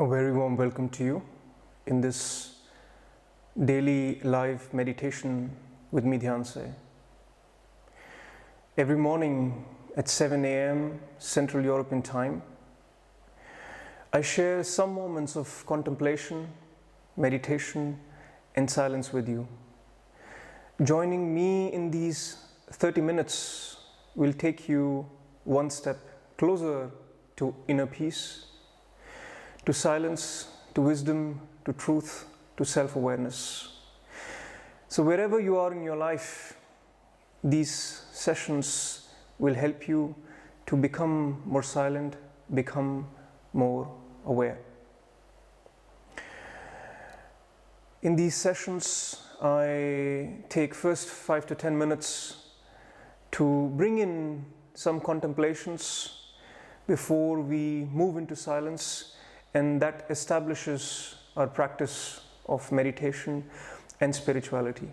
A very warm welcome to you in this daily live meditation with me, Dhyanse. Every morning at 7 a.m. Central European time, I share some moments of contemplation, meditation and silence with you. Joining me in these 30 minutes will take you one step closer to inner peace, to silence, to wisdom, to truth, to self-awareness. So wherever you are in your life, these sessions will help you to become more silent, become more aware. In these sessions, I take first 5 to 10 minutes to bring in some contemplations before we move into silence, and that establishes our practice of meditation and spirituality.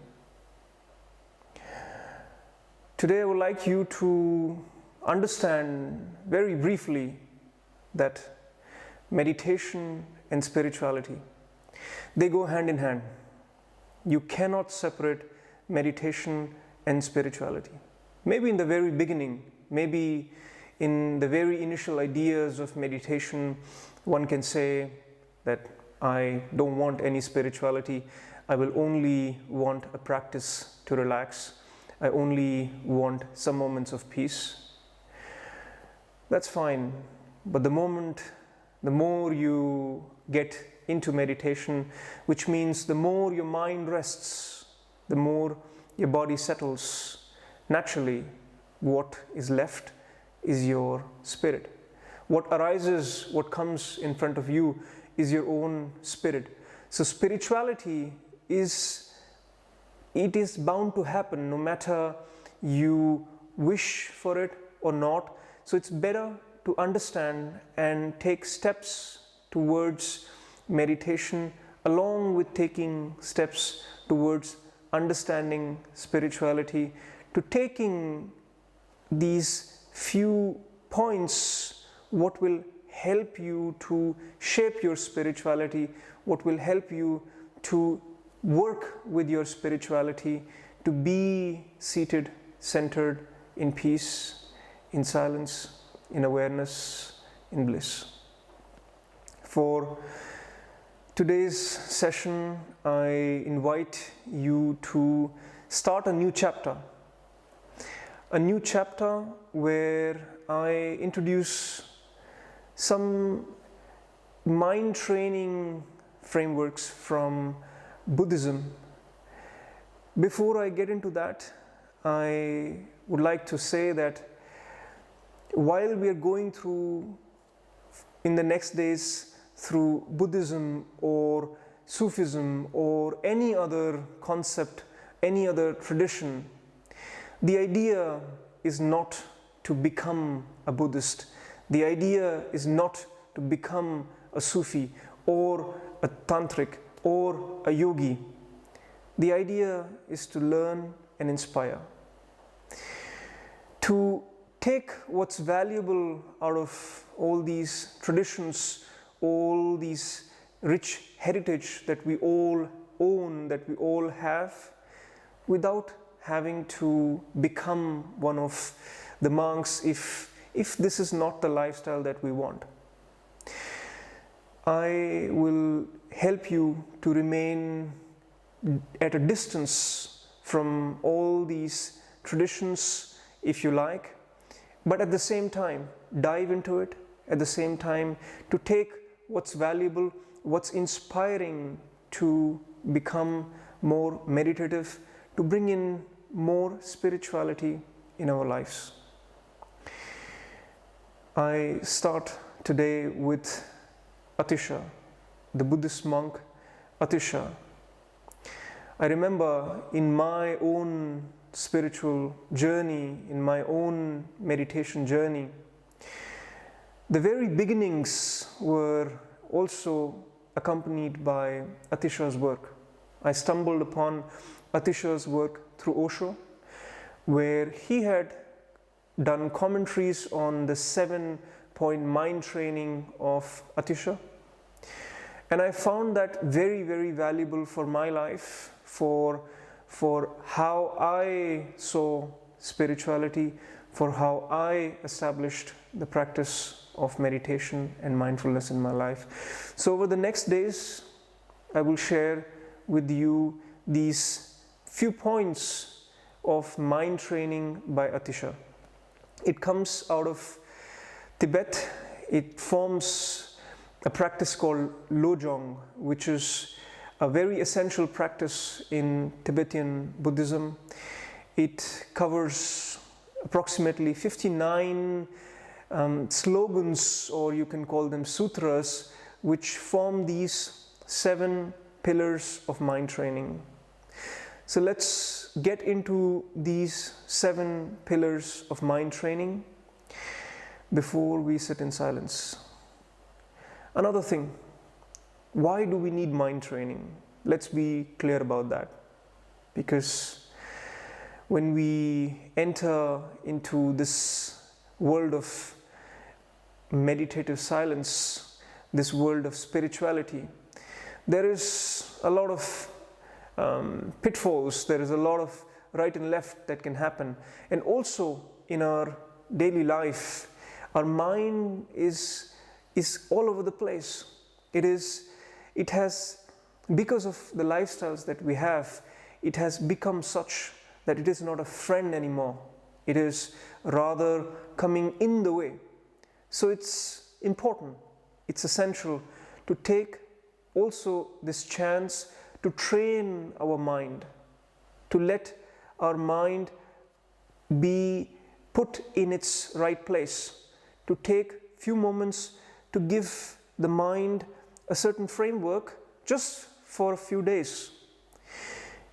Today I would like you to understand very briefly that meditation and spirituality, they go hand in hand. You cannot separate meditation and spirituality. Maybe in the very beginning, maybe in the very initial ideas of meditation, one can say that I don't want any spirituality. I will only want a practice to relax. I only want some moments of peace. That's fine. But the more you get into meditation, which means the more your mind rests, the more your body settles, naturally what is left is your spirit. What arises, what comes in front of you is your own spirit. So spirituality is bound to happen no matter you wish for it or not. So it's better to understand and take steps towards meditation along with taking steps towards understanding spirituality, to taking these few points what will help you to shape your spirituality, what will help you to work with your spirituality, to be seated, centered, in peace, in silence, in awareness, in bliss. For today's session, I invite you to start a new chapter where I introduce some mind training frameworks from Buddhism. Before I get into that, I would like to say that while we are going through in the next days through Buddhism or Sufism or any other concept, any other tradition, the idea is not to become a Buddhist. The idea is not to become a Sufi or a Tantric or a yogi. The idea is to learn and inspire. To take what's valuable out of all these traditions, all these rich heritage that we all own, that we all have, without having to become one of the monks if this is not the lifestyle that we want. I will help you to remain at a distance from all these traditions, if you like, but at the same time, dive into it, at the same time, to take what's valuable, what's inspiring, to become more meditative, to bring in more spirituality in our lives. I start today with Atisha, the Buddhist monk Atisha. I remember in my own spiritual journey, in my own meditation journey, the very beginnings were also accompanied by Atisha's work. I stumbled upon Atisha's work through Osho, where he had done commentaries on the 7-point mind training of Atisha. And I found that very, very valuable for my life, for how I saw spirituality, for how I established the practice of meditation and mindfulness in my life. So over the next days, I will share with you these few points of mind training by Atisha. It comes out of Tibet. It forms a practice called Lojong, which is a very essential practice in Tibetan Buddhism. It covers approximately 59 slogans, or you can call them sutras, which form these 7 pillars of mind training. So let's get into these 7 pillars of mind training before we sit in silence. Another thing, why do we need mind training? Let's be clear about that. Because when we enter into this world of meditative silence, this world of spirituality, there is a lot of pitfalls, there is a lot of right and left that can happen. And also in our daily life, our mind is all over the place. It has, because of the lifestyles that we have, it has become such that it is not a friend anymore. It is rather coming in the way. So it's important, it's essential to take also this chance to train our mind, to let our mind be put in its right place, to take few moments to give the mind a certain framework just for a few days.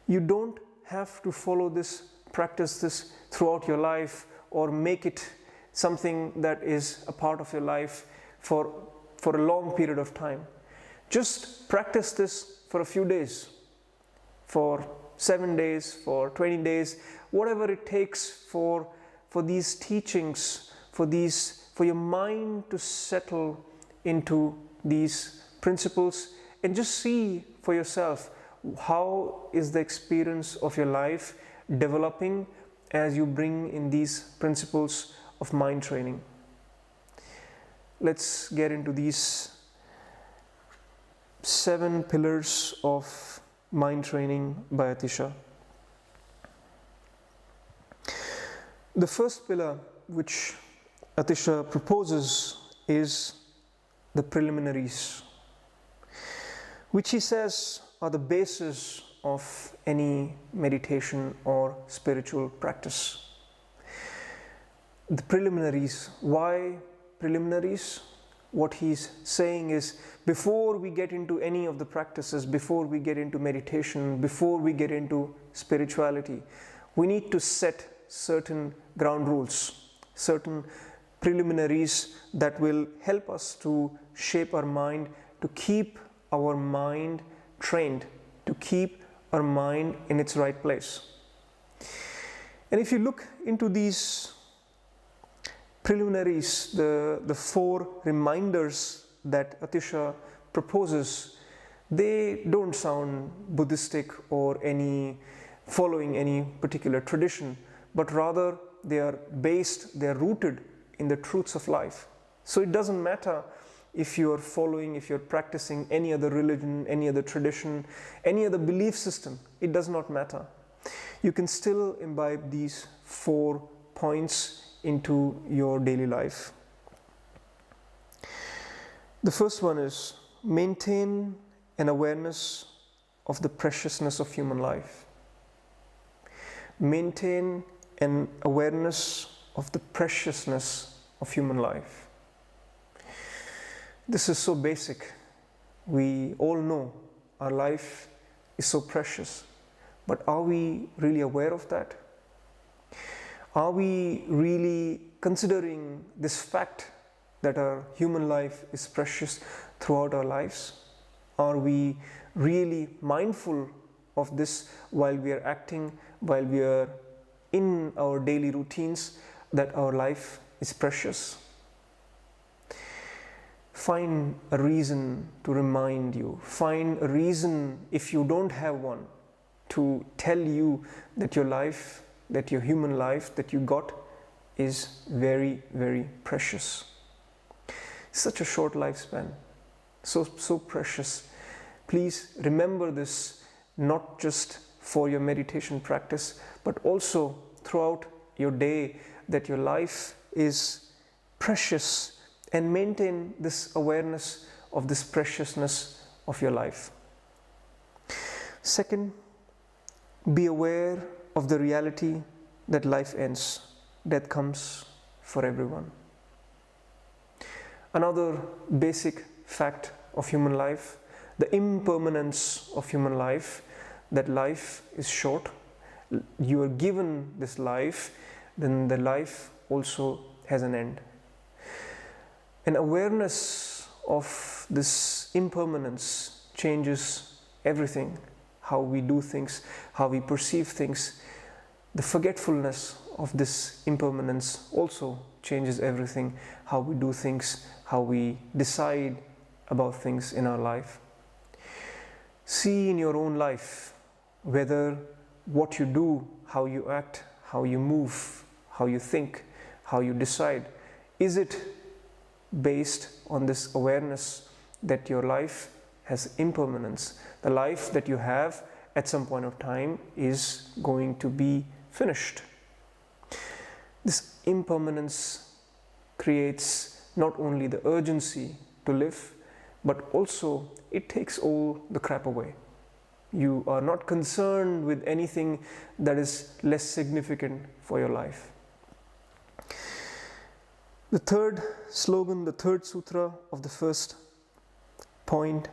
You don't have to follow this, practice this throughout your life, or make it something that is a part of your life for a long period of time. Just practice this for a few days, for 7 days, for 20 days, whatever it takes for these teachings, for your mind to settle into these principles, and just see for yourself how is the experience of your life developing as you bring in these principles of mind training. Let's get into these 7 pillars of mind training by Atisha. The first pillar which Atisha proposes is the preliminaries, which he says are the basis of any meditation or spiritual practice. The preliminaries. Why preliminaries? What he's saying is, before we get into any of the practices, before we get into meditation, before we get into spirituality, we need to set certain ground rules, certain preliminaries that will help us to shape our mind, to keep our mind trained, to keep our mind in its right place. And if you look into these preliminaries, the 4 reminders that Atisha proposes, they don't sound Buddhistic or following any particular tradition, but rather they are rooted in the truths of life. So it doesn't matter if you're practicing any other religion, any other tradition, any other belief system, it does not matter. You can still imbibe these 4 points into your daily life. The first one is maintain an awareness of the preciousness of human life. Maintain an awareness of the preciousness of human life. This is so basic. We all know our life is so precious, but are we really aware of that? Are we really considering this fact that our human life is precious throughout our lives? Are we really mindful of this while we are acting, while we are in our daily routines, that our life is precious? find a reason to remind you, find a reason, if you don't have one, to tell you that your life, that your human life that you got is very, very precious. Such a short lifespan, so precious. Please remember this, not just for your meditation practice, but also throughout your day, that your life is precious, and maintain this awareness of this preciousness of your life. Second, be aware of the reality that life ends. Death comes for everyone. Another basic fact of human life, the impermanence of human life, that life is short. You are given this life, then the life also has an end. An awareness of this impermanence changes everything, how we do things, how we perceive things. The forgetfulness of this impermanence also changes everything, how we do things, how we decide about things in our life. See in your own life whether what you do, how you act, how you move, how you think, how you decide, is it based on this awareness that your life has impermanence. The life that you have at some point of time is going to be finished. This impermanence creates not only the urgency to live, but also it takes all the crap away. You are not concerned with anything that is less significant for your life. The third slogan, the third sutra of the first point,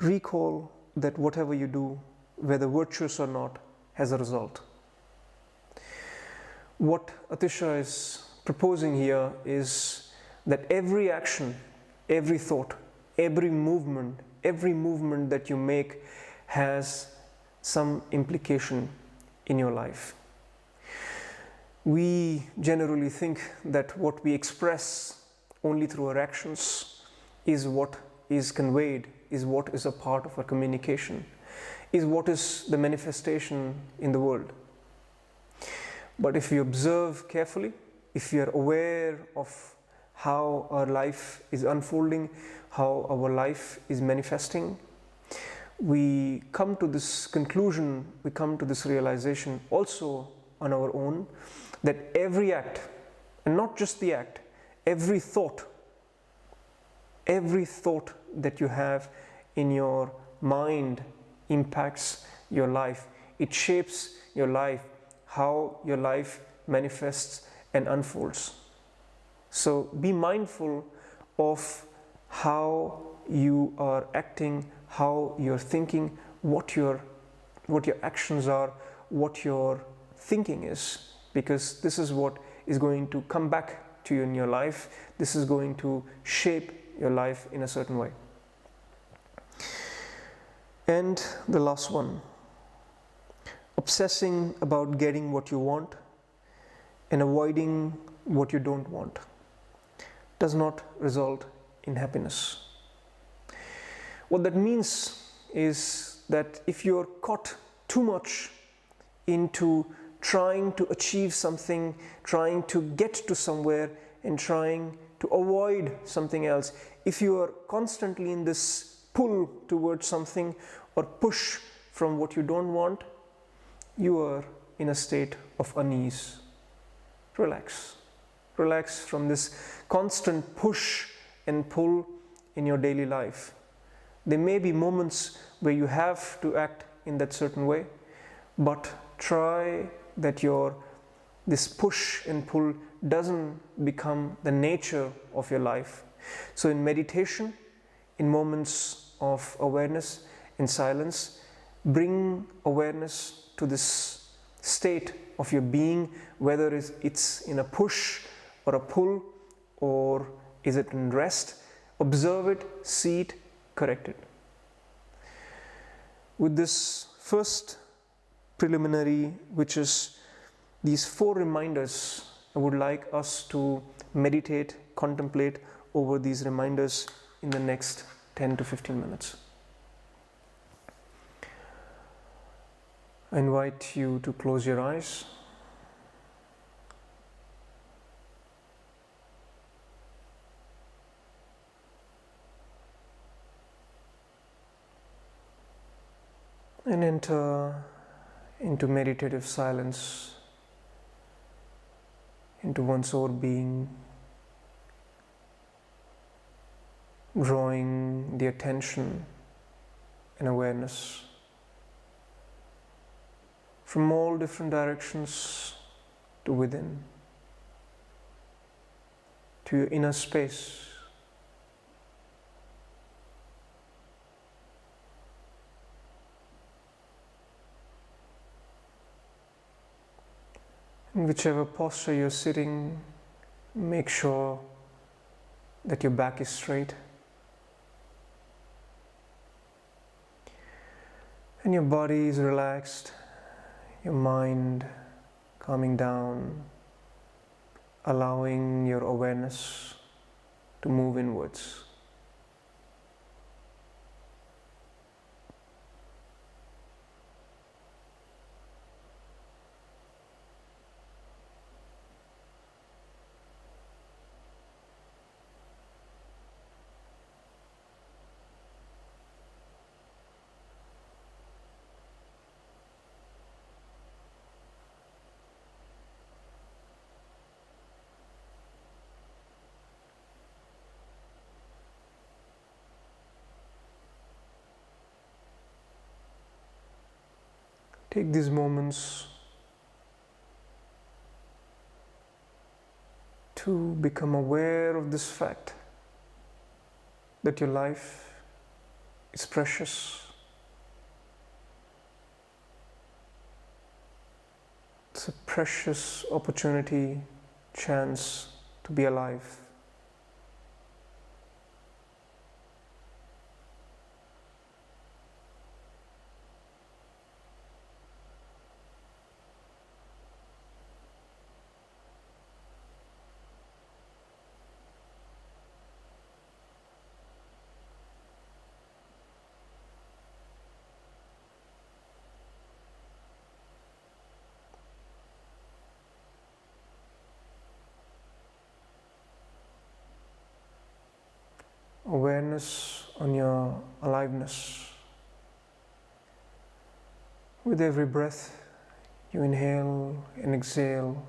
recall that whatever you do, whether virtuous or not, has a result. What Atisha is proposing here is that every action, every thought, every movement that you make has some implication in your life. We generally think that what we express only through our actions is what is conveyed, is what is a part of our communication, is what is the manifestation in the world. But if you observe carefully, if you are aware of how our life is unfolding, how our life is manifesting, we come to this conclusion, we come to this realization also on our own, that every act, and not just the act, every thought that you have in your mind impacts your life. It shapes your life, how your life manifests and unfolds. So be mindful of how you are acting, how you're thinking, what your actions are, what your thinking is, because this is what is going to come back to you in your life. This is going to shape your life in a certain way. And the last one, obsessing about getting what you want and avoiding what you don't want does not result in happiness. What that means is that if you're caught too much into trying to achieve something, trying to get to somewhere, and trying to avoid something else, if you are constantly in this pull towards something or push from what you don't want, you are in a state of unease. Relax. Relax from this constant push and pull in your daily life. There may be moments where you have to act in that certain way, but try that this push and pull doesn't become the nature of your life. So in meditation, in moments of awareness, in silence, bring awareness to this state of your being, whether it's in a push or a pull, or is it in rest. Observe it, see it, correct it. With this first preliminary, which is these 4 reminders, I would like us to meditate, contemplate over these reminders in the next 10 to 15 minutes. I invite you to close your eyes. And enter into meditative silence, into one's own being, drawing the attention and awareness from all different directions to within, to your inner space. In whichever posture you're sitting, make sure that your back is straight and your body is relaxed, your mind calming down, allowing your awareness to move inwards. Take these moments to become aware of this fact that your life is precious. It's a precious opportunity, chance to be alive. Awareness on your aliveness. With every breath you inhale and exhale,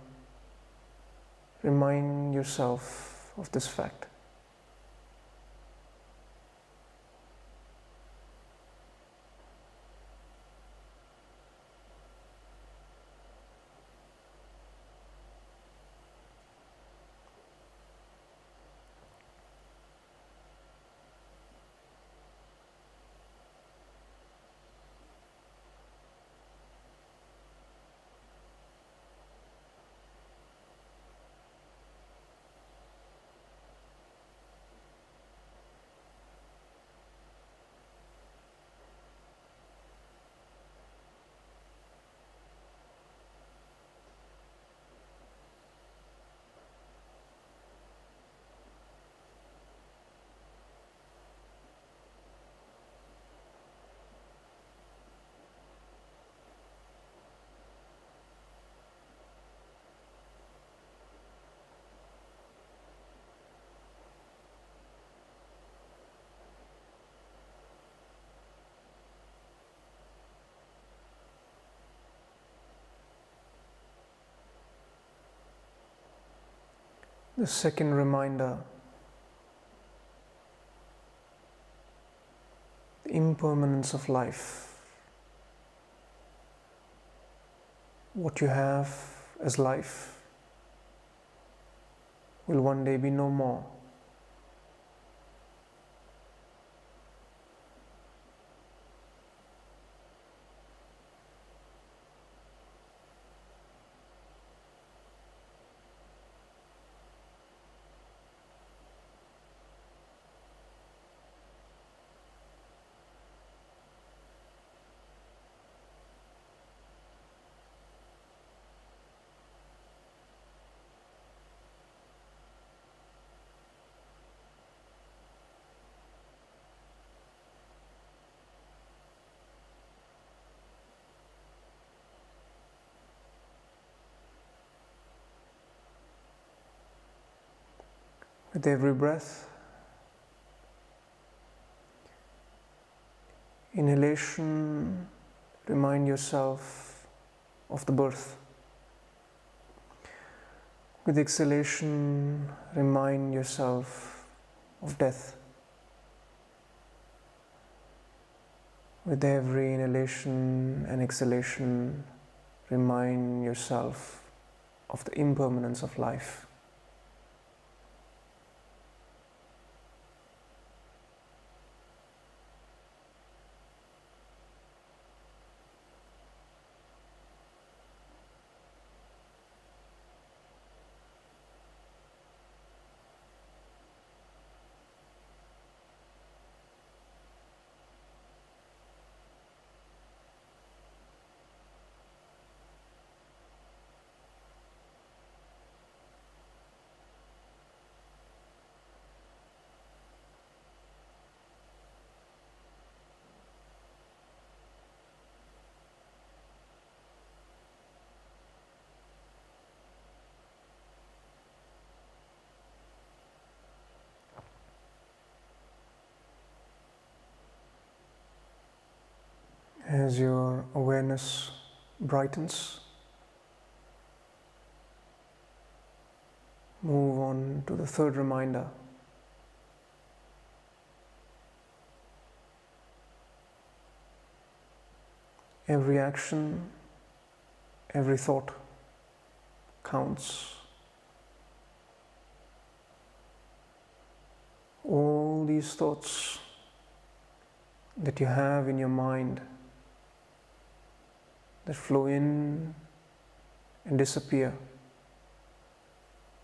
remind yourself of this fact. The second reminder, the impermanence of life. What you have as life will one day be no more. With every breath, inhalation, remind yourself of the birth. With exhalation, remind yourself of death. With every inhalation and exhalation, remind yourself of the impermanence of life. As your awareness brightens, move on to the third reminder. Every action, every thought counts. All these thoughts that you have in your mind that flow in and disappear,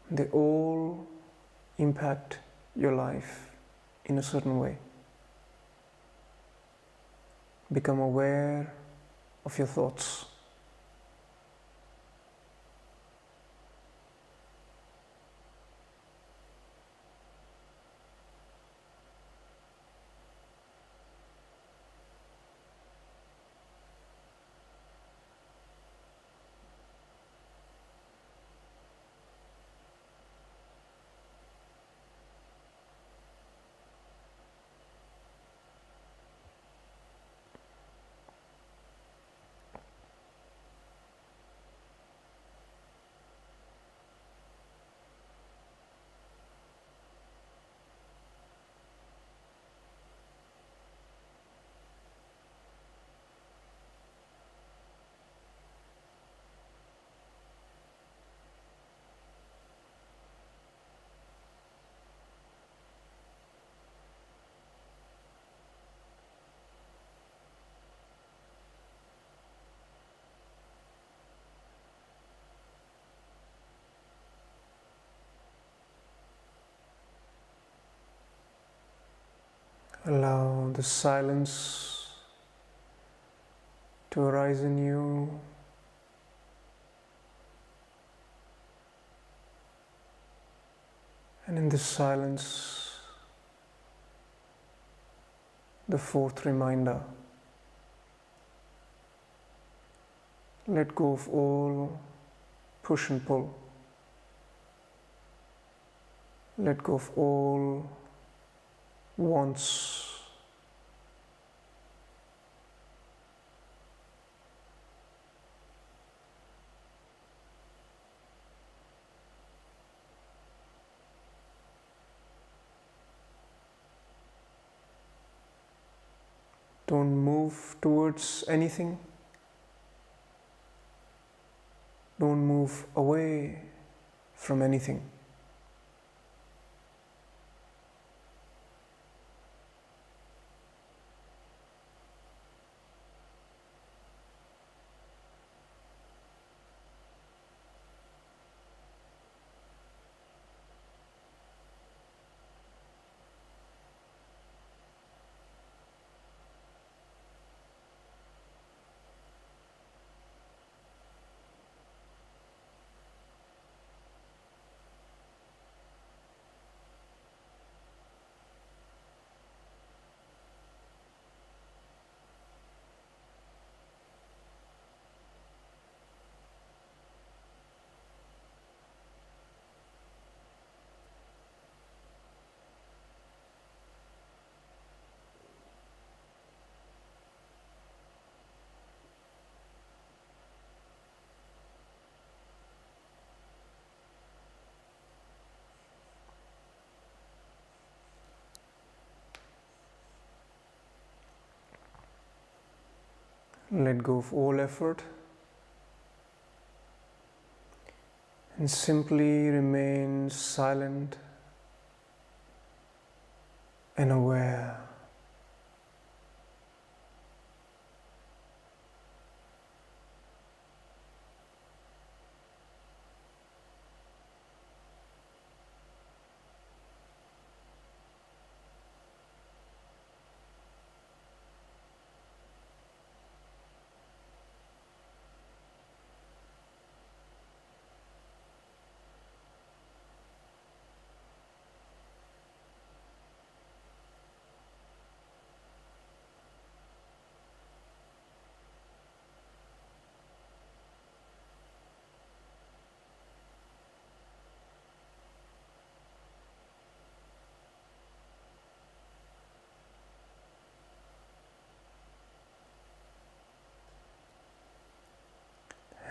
they all impact your life in a certain way. Become aware of your thoughts. Allow the silence to arise in you. And in this silence, the fourth reminder: let go of all push and pull. Let go of all wants. Don't move towards anything. Don't move away from anything. let go of all effort and simply remain silent and aware.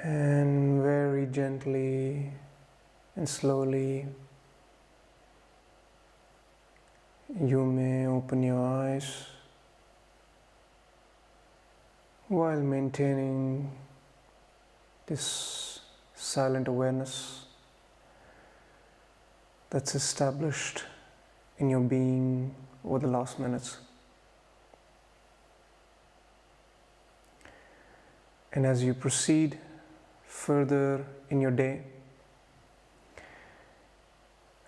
And very gently and slowly, you may open your eyes while maintaining this silent awareness that's established in your being over the last minutes. And as you proceed further in your day,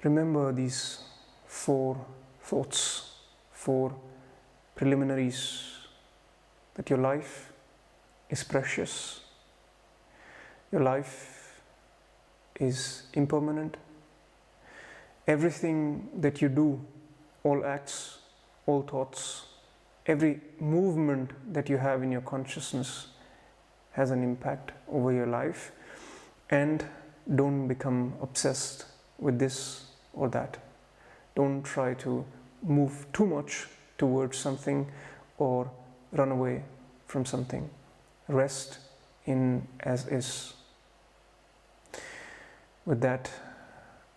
remember these 4 thoughts, 4 preliminaries, that your life is precious, your life is impermanent. Everything that you do, all acts, all thoughts, every movement that you have in your consciousness has an impact over your life. And don't become obsessed with this or that. Don't try to move too much towards something or run away from something. Rest in as is. With that,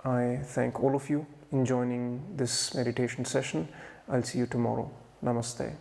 I thank all of you in joining this meditation session. I'll see you tomorrow. Namaste.